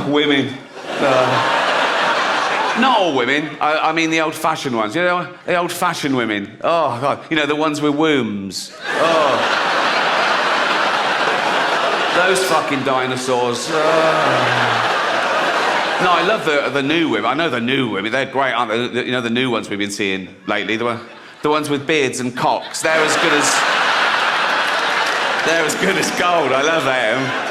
Women. Not all women. I mean the old-fashioned ones. You know, the old-fashioned women. Oh, God. You know, the ones with wombs. Oh. Those fucking dinosaurs. No, I love the new women. I know the new women. They're great, aren't they? You know, the new ones we've been seeing lately. The ones with beards and cocks. They're as good as gold. I love them.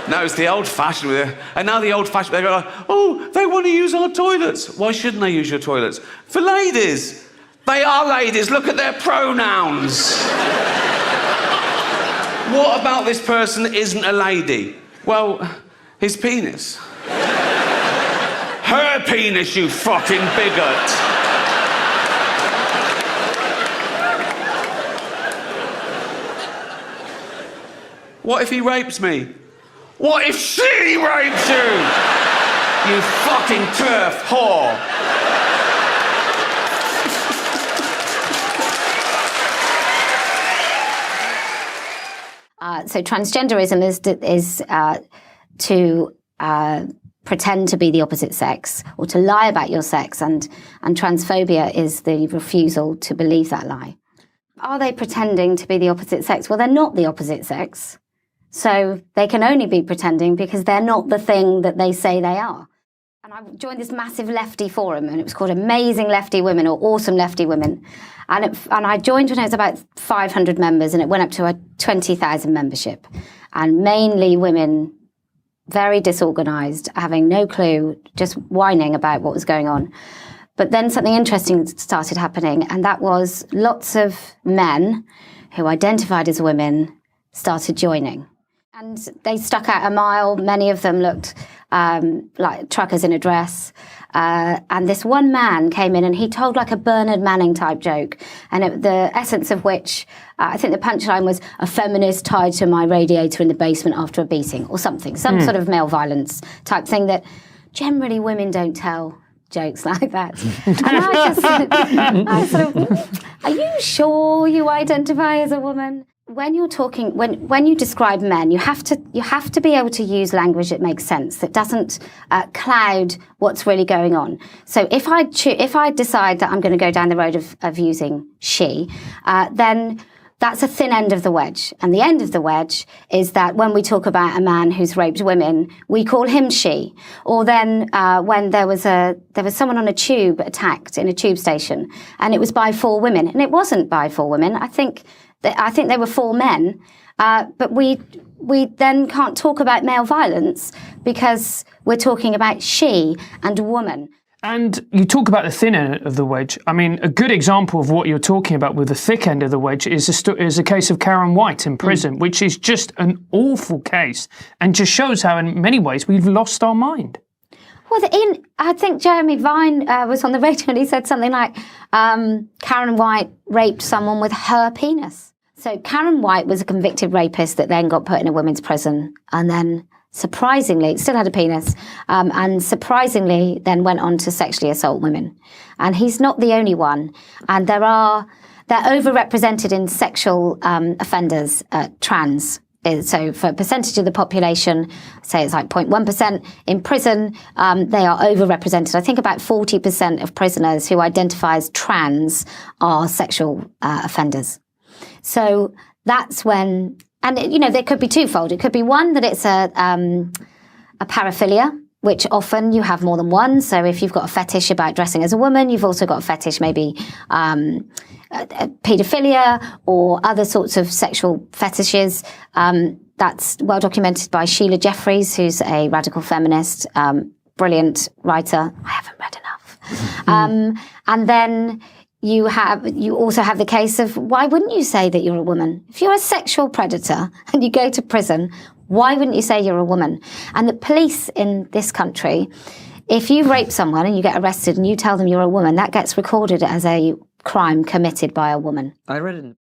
No, it's the old-fashioned. And now the old-fashioned, they go like, oh, they want to use our toilets. Why shouldn't they use your toilets? For ladies. They are ladies. Look at their pronouns. What about this person isn't a lady? Well, his penis. Her penis, you fucking bigot. What if he rapes me? What if she rapes you? You fucking turf whore. So transgenderism is to pretend to be the opposite sex or to lie about your sex, and transphobia is the refusal to believe that lie. Are they pretending to be the opposite sex? Well, they're not the opposite sex. So they can only be pretending because they're not the thing that they say they are. And I joined this massive lefty forum, and it was called Amazing Lefty Women or Awesome Lefty Women. And I joined when it was about 500 members, and it went up to a 20,000 membership. And mainly women, very disorganised, having no clue, just whining about what was going on. But then something interesting started happening, and that was lots of men who identified as women started joining. And they stuck out a mile. Many of them looked like truckers in a dress. And this one man came in and he told like a Bernard Manning type joke. And the essence of which, I think the punchline was, a feminist tied to my radiator in the basement after a beating or something. Some sort of male violence type thing that generally women don't tell jokes like that. And I sort of, are you sure you identify as a woman? When you're talking, when you describe men, you have to be able to use language that makes sense, that doesn't cloud what's really going on. So if I decide that I'm going to go down the road of using she, then that's a thin end of the wedge. And the end of the wedge is that when we talk about a man who's raped women, we call him she. Or then when there was someone on a tube attacked in a tube station, and it was by 4 women, and it wasn't by 4 women. I think they were 4 men, but we then can't talk about male violence because we're talking about she and woman. And you talk about the thin end of the wedge. I mean, a good example of what you're talking about with the thick end of the wedge is a case of Karen White in prison, which is just an awful case and just shows how in many ways we've lost our mind. Well, I think Jeremy Vine was on the radio and he said something like, Karen White raped someone with her penis. So Karen White was a convicted rapist that then got put in a women's prison, and then surprisingly, still had a penis, and surprisingly then went on to sexually assault women. And he's not the only one. And they're overrepresented in sexual offenders, trans. So for a percentage of the population, say it's like 0.1%, in prison, they are overrepresented. I think about 40% of prisoners who identify as trans are sexual offenders. So that's when, and you know, there could be twofold. It could be one, that it's a paraphilia, which often you have more than one. So if you've got a fetish about dressing as a woman, you've also got a fetish maybe paedophilia or other sorts of sexual fetishes. That's well documented by Sheila Jeffreys, who's a radical feminist, brilliant writer. I haven't read enough. And then you also have the case of, why wouldn't you say that you're a woman? If you're a sexual predator and you go to prison, why wouldn't you say you're a woman? And the police in this country, if you rape someone and you get arrested and you tell them you're a woman, that gets recorded as a crime committed by a woman. I read it in